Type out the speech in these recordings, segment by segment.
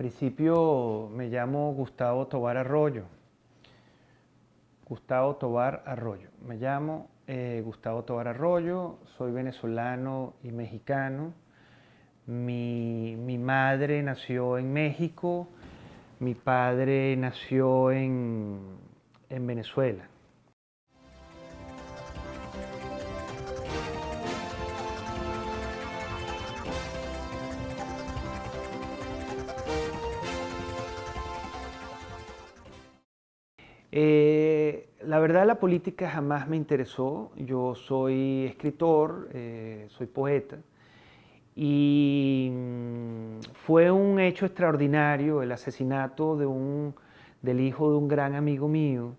principio me llamo Gustavo Tovar Arroyo. Gustavo Tovar Arroyo. Me llamo Gustavo Tovar Arroyo, soy venezolano y mexicano. Mi madre nació en México, mi padre nació en Venezuela. La verdad, la política jamás me interesó. Yo soy escritor, soy poeta, y fue un hecho extraordinario el asesinato del hijo de un gran amigo mío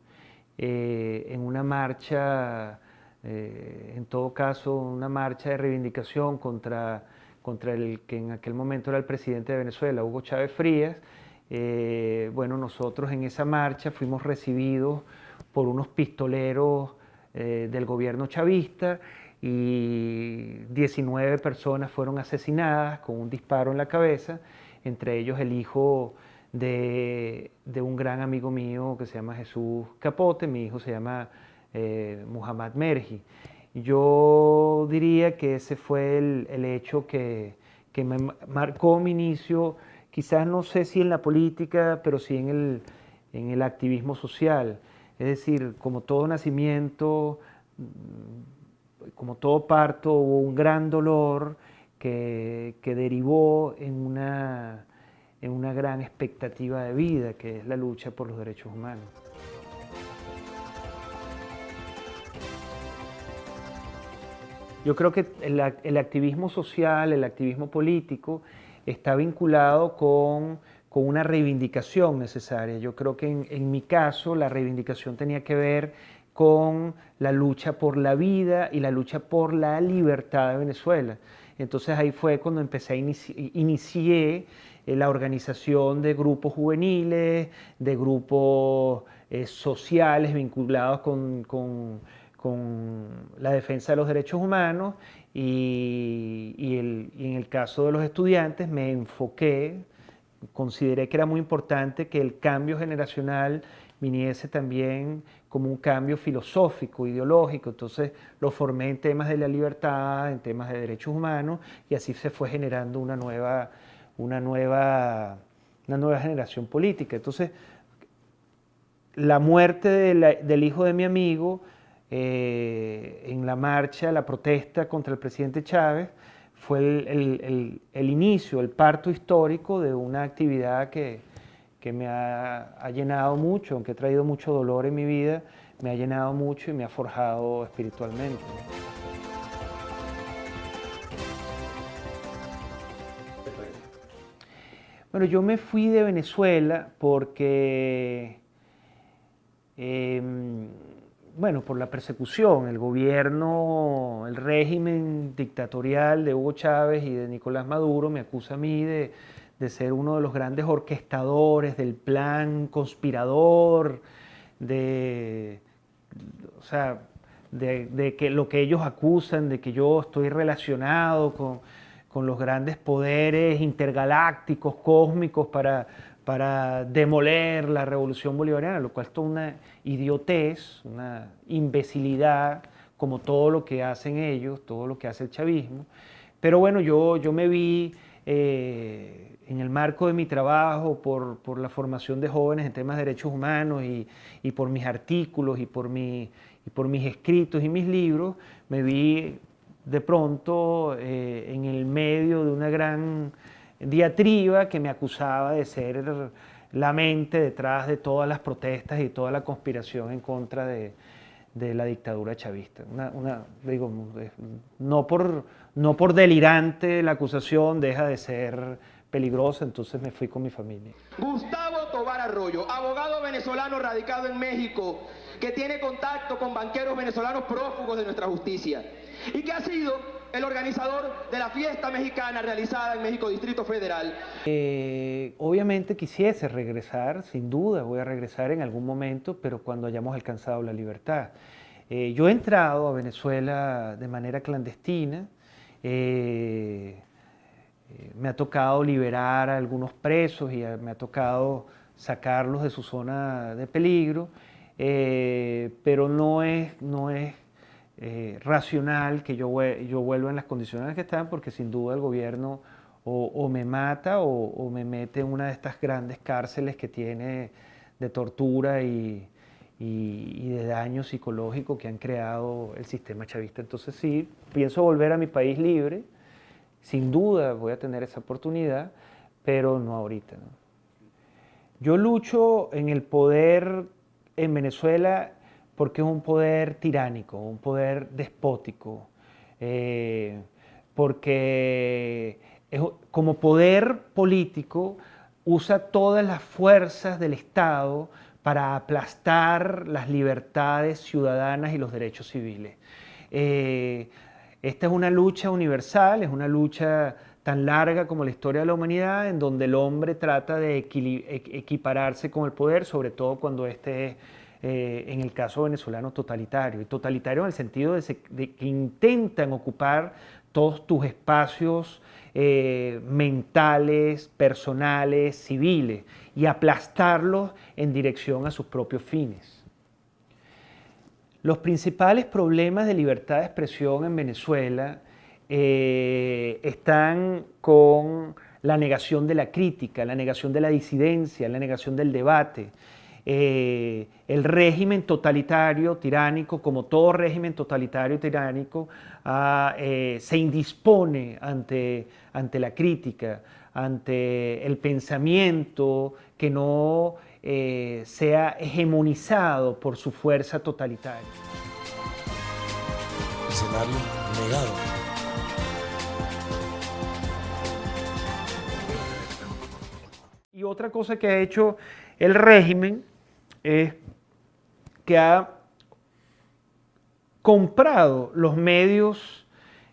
en una marcha, en todo caso, una marcha de reivindicación contra el que en aquel momento era el presidente de Venezuela, Hugo Chávez Frías. Bueno, nosotros en esa marcha fuimos recibidos por unos pistoleros del gobierno chavista y 19 personas fueron asesinadas con un disparo en la cabeza, entre ellos el hijo de un gran amigo mío que se llama Jesús Capote. Mi hijo se llama Muhammad Merhi. Yo diría que ese fue el hecho que me marcó mi inicio, quizás no sé si en la política, pero sí en el activismo social. Es decir, como todo nacimiento, como todo parto, hubo un gran dolor que derivó en una gran expectativa de vida, que es la lucha por los derechos humanos. Yo creo que el activismo social, el activismo político, está vinculado con una reivindicación necesaria. Yo creo que en mi caso la reivindicación tenía que ver con la lucha por la vida y la lucha por la libertad de Venezuela. Entonces ahí fue cuando inicié la organización de grupos juveniles, de grupos sociales vinculados con la defensa de los derechos humanos, y en el caso de los estudiantes me enfoqué, consideré que era muy importante que el cambio generacional viniese también como un cambio filosófico, ideológico. Entonces lo formé en temas de la libertad, en temas de derechos humanos, y así se fue generando una nueva generación política. Entonces, la muerte del hijo de mi amigo en la marcha, la protesta contra el presidente Chávez, fue el inicio, el parto histórico de una actividad que me ha llenado mucho, aunque ha traído mucho dolor en mi vida, me ha llenado mucho y me ha forjado espiritualmente. Bueno, yo me fui de Venezuela porque bueno, por la persecución. El gobierno, el régimen dictatorial de Hugo Chávez y de Nicolás Maduro me acusa a mí de ser uno de los grandes orquestadores del plan conspirador, o sea, de que lo que ellos acusan, de que yo estoy relacionado con los grandes poderes intergalácticos, cósmicos, para demoler la revolución bolivariana, lo cual es toda una idiotez, una imbecilidad, como todo lo que hacen ellos, todo lo que hace el chavismo. Pero bueno, yo me vi en el marco de mi trabajo por la formación de jóvenes en temas de derechos humanos y por mis artículos y por mis escritos y mis libros, me vi de pronto en el medio de una gran diatriba que me acusaba de ser la mente detrás de todas las protestas y toda la conspiración en contra de la dictadura chavista. Digo, no por delirante la acusación deja de ser peligrosa, entonces me fui con mi familia. Gustavo Tovar Arroyo, abogado venezolano radicado en México, que tiene contacto con banqueros venezolanos prófugos de nuestra justicia y que ha sido el organizador de la fiesta mexicana realizada en México Distrito Federal. Obviamente quisiese regresar, sin duda voy a regresar en algún momento, pero cuando hayamos alcanzado la libertad. Yo he entrado a Venezuela de manera clandestina, Me ha tocado liberar a algunos presos y me ha tocado sacarlos de su zona de peligro, pero no es racional que yo vuelva en las condiciones en las que están, porque sin duda el gobierno o me mata o me mete en una de estas grandes cárceles que tiene de tortura y de daño psicológico que han creado el sistema chavista. Entonces sí, pienso volver a mi país libre, sin duda voy a tener esa oportunidad, pero no ahorita, ¿no? Yo lucho en el poder en Venezuela porque es un poder tiránico, un poder despótico, porque como poder político usa todas las fuerzas del Estado para aplastar las libertades ciudadanas y los derechos civiles. Esta es una lucha universal, es una lucha tan larga como la historia de la humanidad, en donde el hombre trata de equipararse con el poder, sobre todo cuando este es, en el caso venezolano, totalitario. Y totalitario en el sentido de que intentan ocupar todos tus espacios mentales, personales, civiles, y aplastarlos en dirección a sus propios fines. Los principales problemas de libertad de expresión en Venezuela están con la negación de la crítica, la negación de la disidencia, la negación del debate. El régimen totalitario, tiránico, como todo régimen totalitario, tiránico, se indispone ante la crítica, ante el pensamiento que no sea hegemonizado por su fuerza totalitaria. Escenario negado. Y otra cosa que ha hecho el régimen es que ha comprado los medios,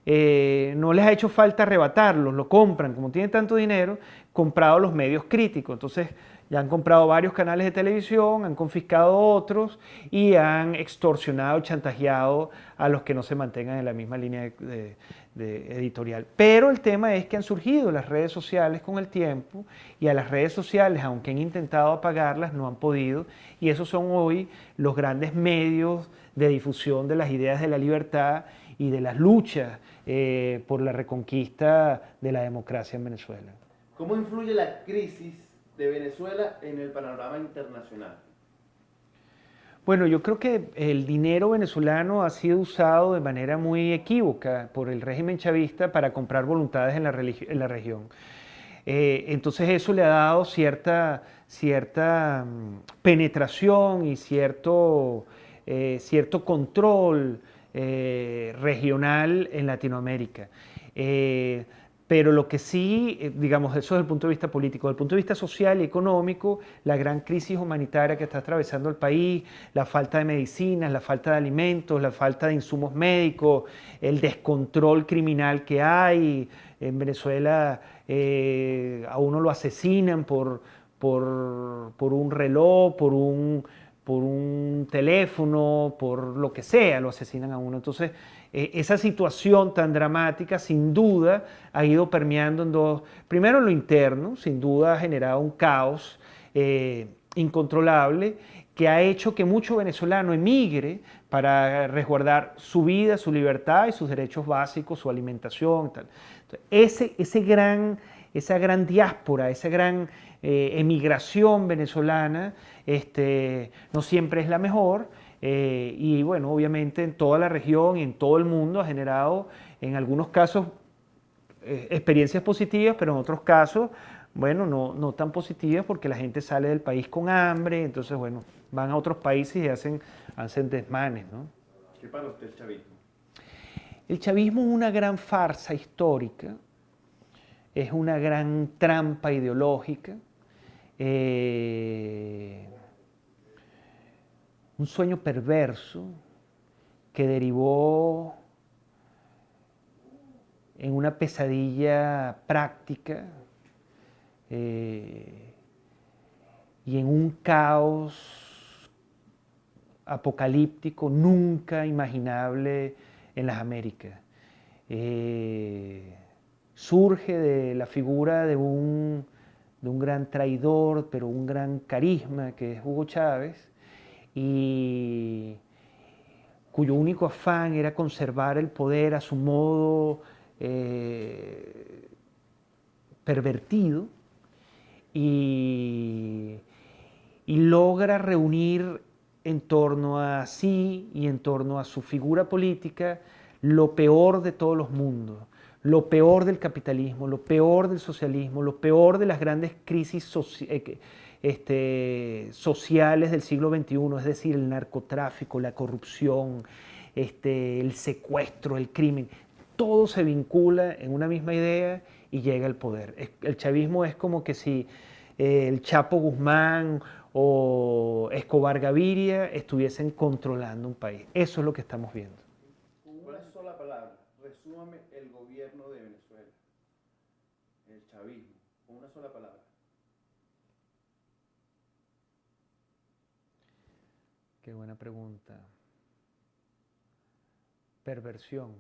no les ha hecho falta arrebatarlos, lo compran, como tienen tanto dinero, comprado los medios críticos. Entonces ya han comprado varios canales de televisión, han confiscado otros y han extorsionado, chantajeado a los que no se mantengan en la misma línea de editorial. Pero el tema es que han surgido las redes sociales con el tiempo, y a las redes sociales, aunque han intentado apagarlas, no han podido, y esos son hoy los grandes medios de difusión de las ideas de la libertad y de las luchas por la reconquista de la democracia en Venezuela. ¿Cómo influye la crisis de Venezuela en el panorama internacional? Bueno, yo creo que el dinero venezolano ha sido usado de manera muy equívoca por el régimen chavista para comprar voluntades en la región. Entonces eso le ha dado cierta penetración y cierto control regional en Latinoamérica. Pero lo que sí, digamos, eso desde el punto de vista político, desde el punto de vista social y económico, la gran crisis humanitaria que está atravesando el país, la falta de medicinas, la falta de alimentos, la falta de insumos médicos, el descontrol criminal que hay. En Venezuela a uno lo asesinan por un reloj, por un teléfono, por lo que sea, lo asesinan a uno. Entonces, esa situación tan dramática, sin duda, ha ido permeando en dos. Primero, en lo interno, sin duda ha generado un caos incontrolable que ha hecho que mucho venezolano emigre para resguardar su vida, su libertad y sus derechos básicos, su alimentación. Tal. Entonces, esa gran diáspora, esa gran emigración venezolana, no siempre es la mejor. Y bueno, obviamente en toda la región y en todo el mundo ha generado en algunos casos experiencias positivas, pero en otros casos, bueno, no tan positivas, porque la gente sale del país con hambre, entonces bueno, van a otros países y hacen desmanes, ¿no? ¿Qué para usted el chavismo? El chavismo es una gran farsa histórica, es una gran trampa ideológica, un sueño perverso que derivó en una pesadilla práctica y en un caos apocalíptico nunca imaginable en las Américas. surge de la figura de un gran traidor, pero un gran carisma, que es Hugo Chávez, y cuyo único afán era conservar el poder a su modo pervertido, y logra reunir en torno a sí y en torno a su figura política lo peor de todos los mundos, lo peor del capitalismo, lo peor del socialismo, lo peor de las grandes crisis sociales del siglo XXI, es decir, el narcotráfico, la corrupción, el secuestro, el crimen. Todo se vincula en una misma idea y llega al poder. El chavismo es como que si el Chapo Guzmán o Escobar Gaviria estuviesen controlando un país. Eso es lo que estamos viendo. Con una sola palabra, resúmame el gobierno de Venezuela, el chavismo, con una sola palabra. Qué buena pregunta. Perversión.